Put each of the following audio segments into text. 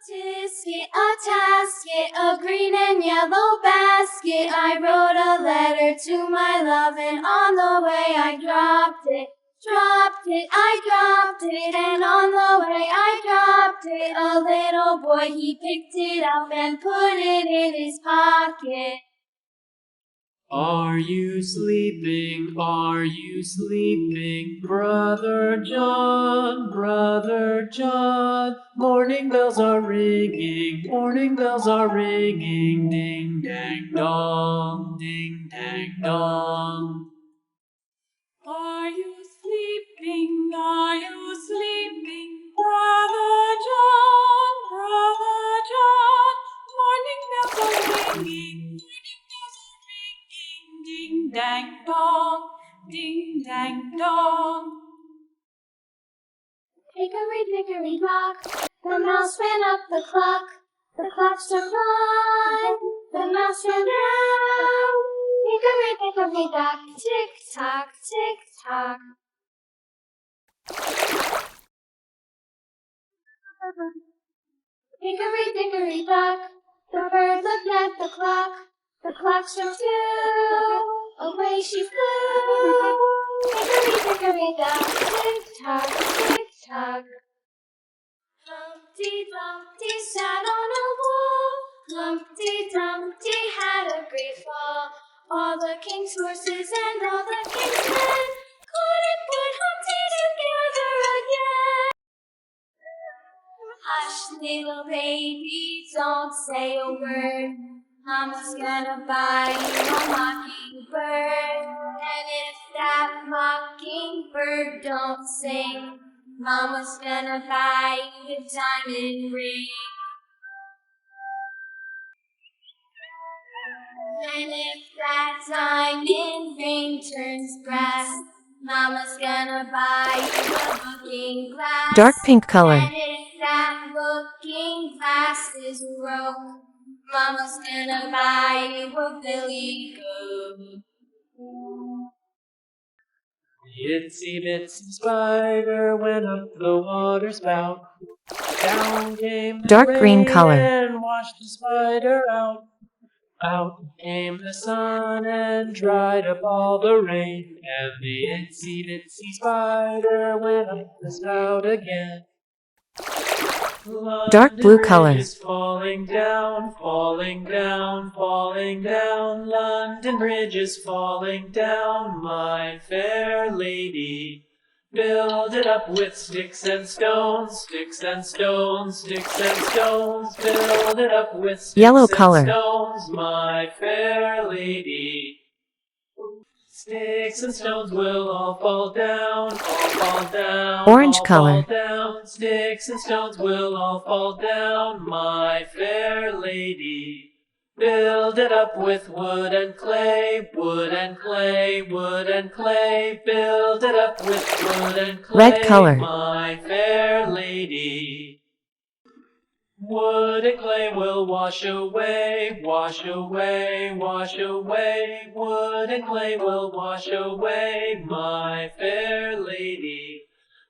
tisket, a tasket, a green and yellow basket. I wrote a letter to my love, and on the way I dropped it. I dropped it, and on the way I dropped it. A little boy, he picked it up and put it in his pocket. Are you sleeping? Are you sleeping? Brother John, Brother John. Morning bells are ringing, morning bells are ringing. Ding, dang, dong, ding, dang, dong. Are you sleeping? Are you sleeping? Brother John, Brother John. Morning bells are ringing, morning bells are ringing. Ding dang dong, ding dang dong. Hickory dickory dock, the mouse ran up the clock. The clock struck 1, the mouse ran down. Hickory dickory dock, tick tock, tick tock. Hickory dickory dock, the bird looked at the clock. The clock struck 2, away she flew. Hickory dickory dock, tick tock, tick tock. Humpty Dumpty sat on a wall. Humpty Dumpty had a great fall. All the king's horses and all the king's men couldn't put Humpty together again. Hush, little baby, don't say a word. Mama's gonna buy you a mockingbird. And if that mockingbird don't sing, Mama's gonna buy you a diamond ring. And if that diamond ring turns brass, Mama's gonna buy you a looking glass. Dark pink color. And if that looking glass is broke, Mama's gonna buy you a billy goat. The itsy bitsy spider went up the water spout. Down came the Dark green rain color. and washed the spider out. Out came the sun and dried up all the rain. And the itsy bitsy spider went up the spout again. Dark blue color. London Bridge is falling down, falling down, falling down. London Bridge is falling down, my fair lady. Build it up with sticks and stones, sticks and stones, sticks and stones. Build it up with sticks Yellow and color. stones, my fair lady. Sticks and stones will all fall down, all fall down, Orange all color. fall down. Sticks and stones will all fall down, my fair lady. Build it up with wood and clay, wood and clay, wood and clay. Build it up with wood and clay, Red color. my fair lady. Wood and clay will wash away, wash away, wash away. Wood and clay will wash away, my fair lady.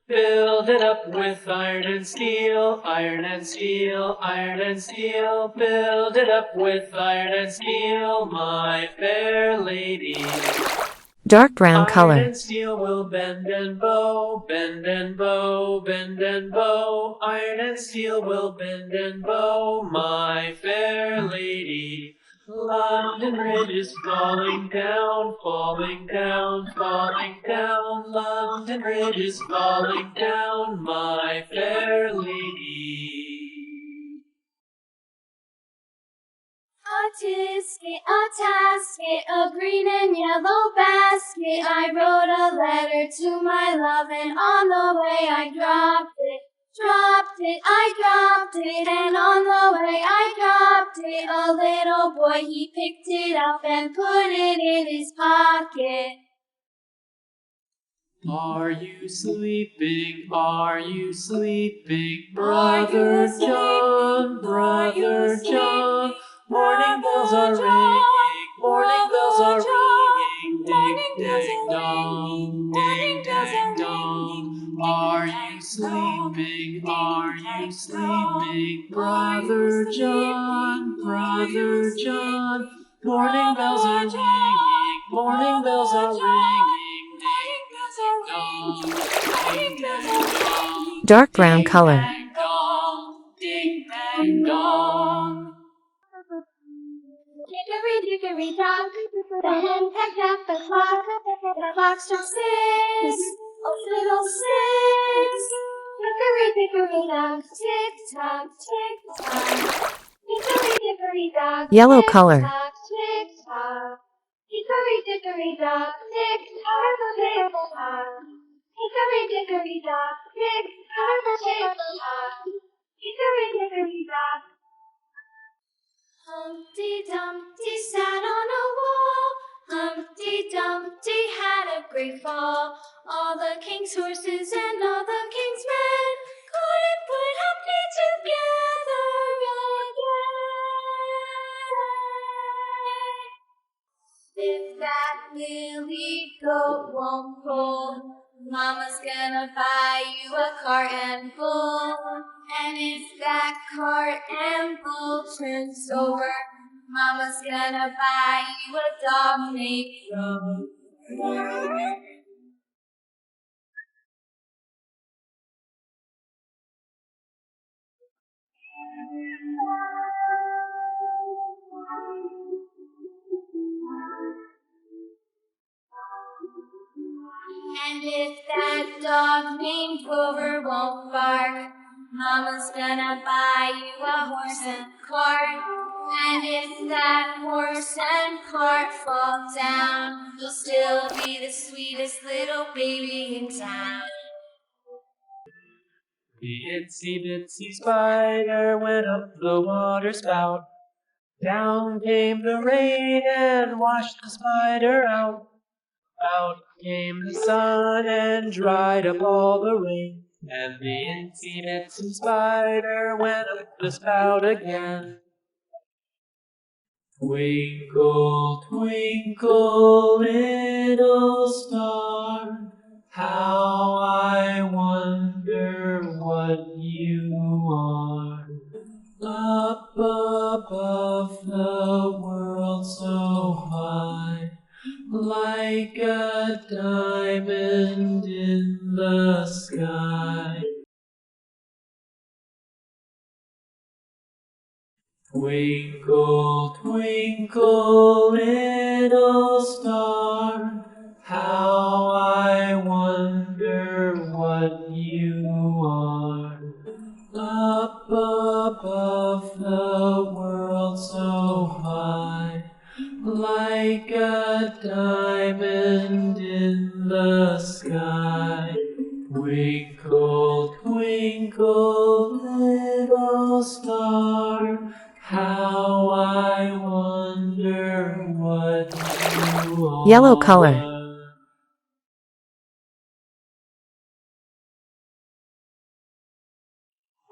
Build it up with iron and steel, iron and steel, iron and steel. Build it up with iron and steel, my fair lady. Dark brown Iron color. and steel will bend and bow, bend and bow, bend and bow. Iron and steel will bend and bow, my fair lady. London Bridge is falling down, falling down, falling down. London Bridge is falling down, my fair lady. A tisket, a tasket, a green and yellow basket. I wrote a letter to my love, and on the way I dropped it. I dropped it, and on the way I dropped it. A little boy, he picked it up and put it in his pocket. Are you sleeping? Are you sleeping? Brother John, Brother John. Morning bells are ringing, morning bells are ringing. Ding, dang, dong, ding, dang, dong. Are you sleeping? Are you sleeping? Brother John, Brother John. Morning bells are ringing, morning bells are ringing. Ding dang dong, Dark brown color. ding dang dong. Dickory dock, the hen pecked at the clock. The clock struck 6, oh fiddle 6. Dickory dock, tick tock, tick tock. Dickory dock, Yellow tick color. tock, tick tock. Dickory dock, tick tock, tick tock. Dickory dock, tick tock, tick tock. Dickory dock. Humpty Dumpty sat on a wall. Humpty Dumpty had a great fall. All the king's horses and all the king's men couldn't put Humpty together again. If that lily goat won't pull, Mama's gonna buy you a cart and bull. And if that cart and bull turns over, Mama's gonna buy you a dog named Rover. And if that dog named Rover won't bark, Mama's gonna buy you a horse and cart. And if that horse and cart fall down, you'll still be the sweetest little baby in town. The itsy bitsy spider went up the water spout. Down came the rain and washed the spider out. Out came the sun and dried up all the rain. And the itsy bitsy spider went up the spout again. Twinkle, twinkle, little star, how I wonder what you are. Up above the world so high, like a diamond in the sky. Twinkle, twinkle, little star, how I wonder what you are. Up above the world so high, like a diamond in the sky. Twinkle, twinkle, little star, how I wonder what you are. Yellow color.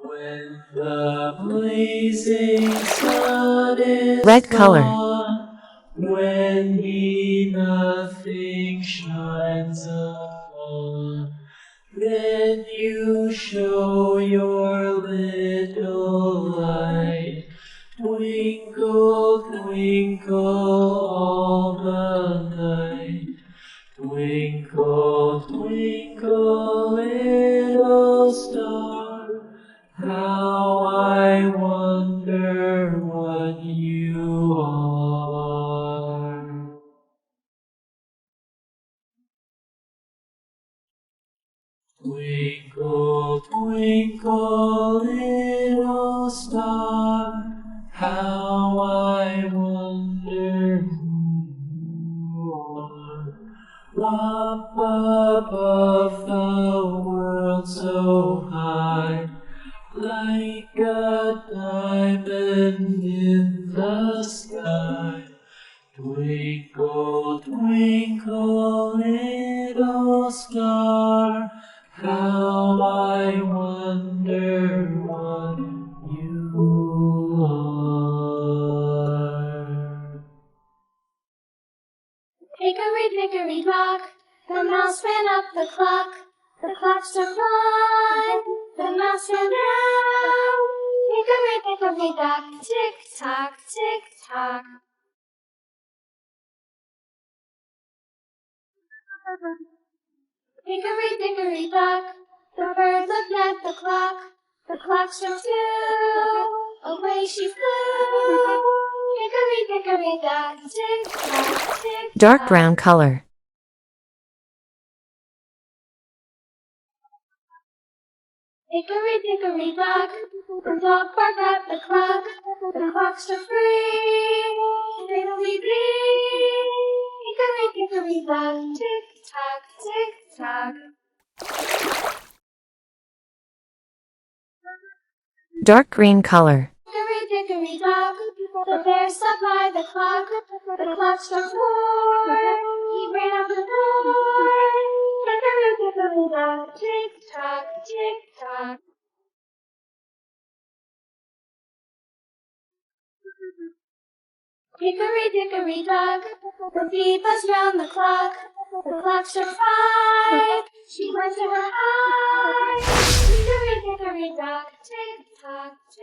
When the blazing sun is Red color. gone, when he nothing shines upon, then you show your little light. Twinkle, twinkle all the night. Twinkle, twinkle, little star, how I wonder what you are. Twinkle, twinkle, little star, how I wonder who you are. Up above the world so high, like a diamond in the sky. Twinkle, twinkle, little star, how I wonder what you are. Hickory dickory dock, the mouse ran up the clock. The clock struck tock, tick tock, tick tock. Hickory dickory dock, the bird looked at the clock. The clock struck 2, away she flew. Hickory dickory dock, tick tock, tick tock. Dark brown color. Hickory dickory dock, the dog barked at the clock. The clock struck 3, diddly-dee. Hickory dickory dock, tick tock, tick tock. Dark green color. Hickory dickory dock, the bear stopped by the clock. The clock struck 4, he ran out the door. Hickory dickory dock, tick tock, tick tock. Hickory dickory dock, the bee buzzed round the clock. The clock struck 5, she went to her hive. Hickory dickory dock, tick tock, tick